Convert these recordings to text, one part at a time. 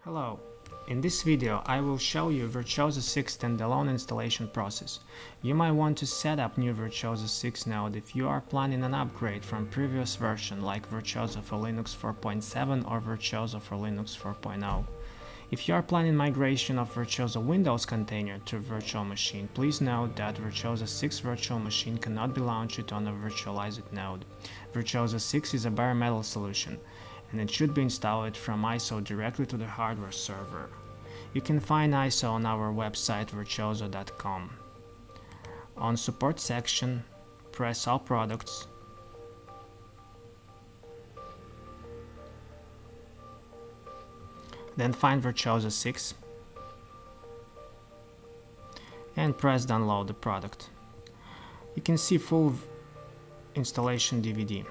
Hello, in this video I will show you Virtuozzo 6 standalone installation process. You might want to set up new Virtuozzo 6 node if you are planning an upgrade from previous version like Virtuozzo for Linux 4.7 or Virtuozzo for Linux 4.0. If you are planning migration of Virtuozzo Windows container to virtual machine, please note that Virtuozzo 6 virtual machine cannot be launched on a virtualized node. Virtuozzo 6 is a bare metal solution, and it should be installed from ISO directly to the hardware server. You can find ISO on our website virtuozzo.com. On support section, press all products, then find Virtuozzo 6 and press download the product. You can see full installation DVD.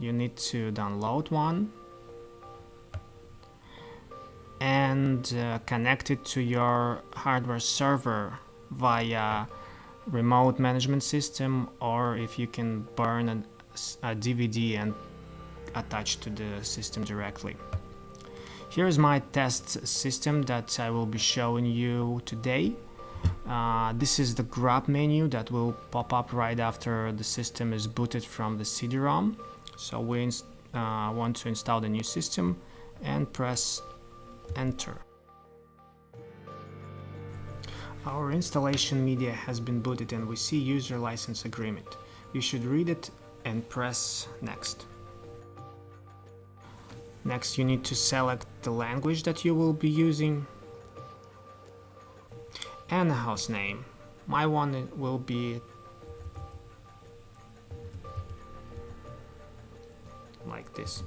You need to download one and connect it to your hardware server via remote management system, or if you can burn a DVD and attach to the system directly. Here is my test system that I will be showing you today. This is the grab menu that will pop up right after the system is booted from the CD-ROM. So we want to install the new system and press enter. Our installation media has been booted and we see user license agreement. You should read it and press next. Next, you need to select the language that you will be using and the host name. My one will be like this.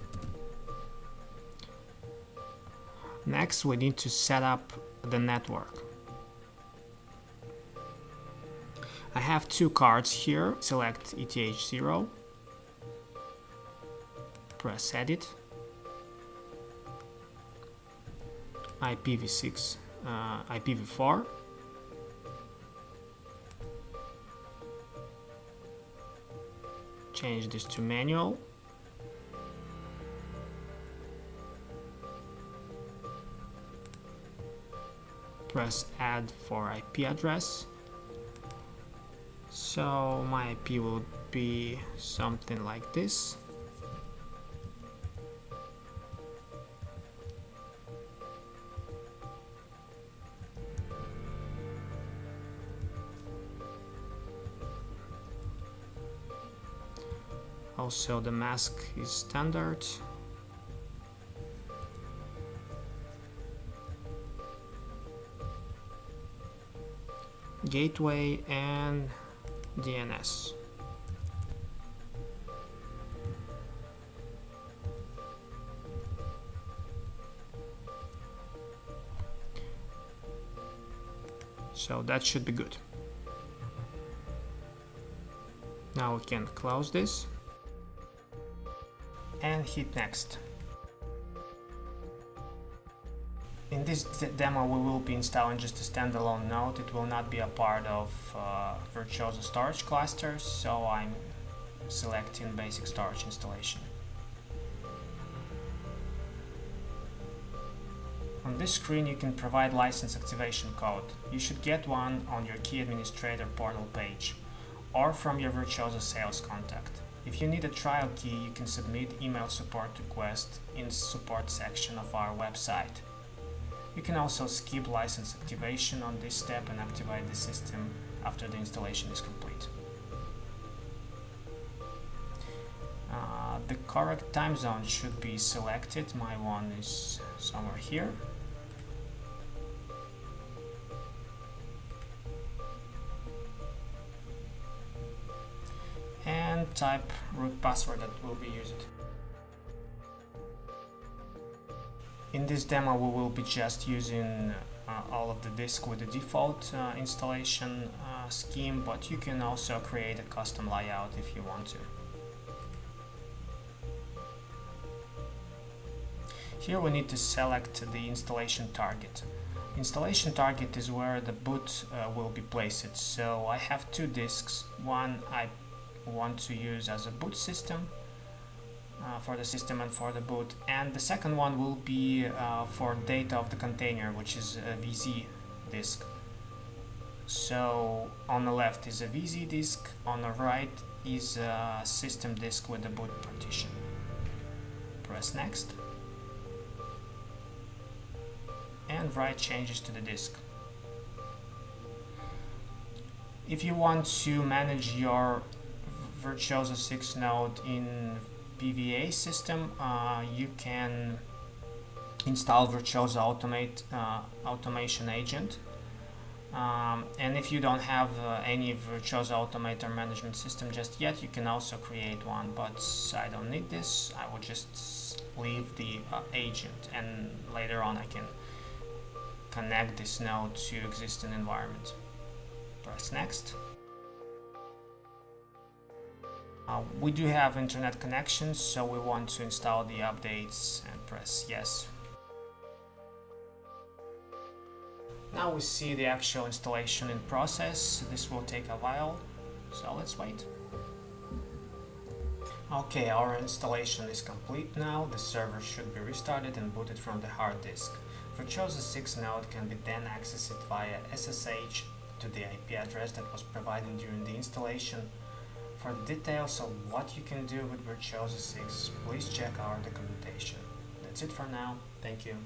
Next, we need to set up the network. I have two cards here. Select ETH0, press edit, IPv6, IPv4, change this to manual, press add for IP address. So my IP will be something like this. Also, the mask is standard. Gateway and DNS. So that should be good. Now we can close this and hit next. In this demo we will be installing just a standalone node. It will not be a part of Virtuozzo storage cluster, so I'm selecting basic storage installation. On this screen you can provide license activation code. You should get one on your key administrator portal page or from your Virtuozzo sales contact. If you need a trial key, you can submit email support request in the support section of our website. You can also skip license activation on this step and activate the system after the installation is complete. The correct time zone should be selected. My one is somewhere here. And type root password that will be used. In this demo we will be just using all of the disk with the default installation scheme, but you can also create a custom layout if you want to. Here we need to select the installation target. Installation target is where the boot will be placed. So I have two disks. One I want to use as a boot system, for the system and for the boot. And the second one will be for data of the container, which is a VZ disk. So on the left is a VZ disk, on the right is a system disk with a boot partition. Press next, and write changes to the disk. If you want to manage your Virtuozzo 6 node in PVA system, you can install Virtuozzo automation agent. And if you don't have any Virtuozzo automator management system just yet, you can also create one, but I don't need this. I will just leave the agent, and later on I can connect this node to existing environment. Press next. We do have internet connections, so we want to install the updates, and press yes. Now we see the actual installation in process. This will take a while, so let's wait. Okay, our installation is complete now. The server should be restarted and booted from the hard disk. Virtuozzo 6 node can be then accessed via SSH to the IP address that was provided during the installation. For the details of what you can do with Virtuozzo 6, please check our documentation. That's it for now. Thank you.